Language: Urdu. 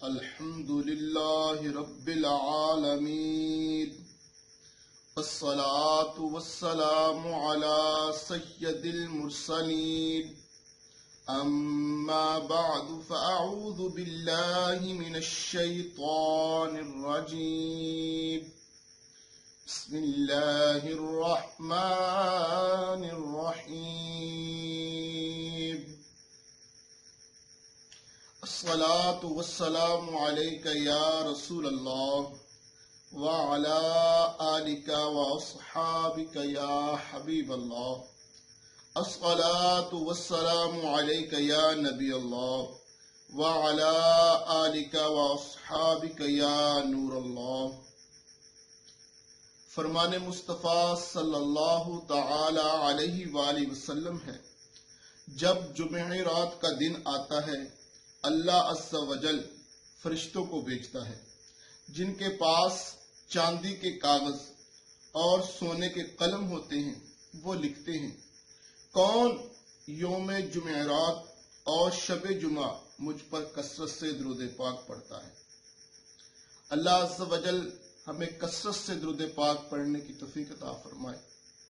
الحمد لله رب العالمين والصلاة والسلام على سيد المرسلين أما بعد فأعوذ بالله من الشيطان الرجيم بسم الله الرحمن الرحيم الصلاة والسلام عليك يا رسول الله وعلى آلك وأصحابك يا حبيب الله الصلاة والسلام عليك يا نبي الله وعلى آلك وأصحابك يا نور الله۔ فرمان مصطفیٰ صلی اللہ تعالی علیہ وآلہ وسلم ہے، جب جمعرات کا دن آتا ہے اللہ عز و جل فرشتوں کو بھیجتا ہے جن کے پاس چاندی کے کاغذ اور سونے کے قلم ہوتے ہیں۔ وہ لکھتے ہیں کون یوم جمعرات اور شب جمعہ مجھ پر کثرت سے درود پاک پڑھتا ہے۔ اللہ عز و جل ہمیں کثرت سے درود پاک پڑھنے کی توفیق عطا فرمائے۔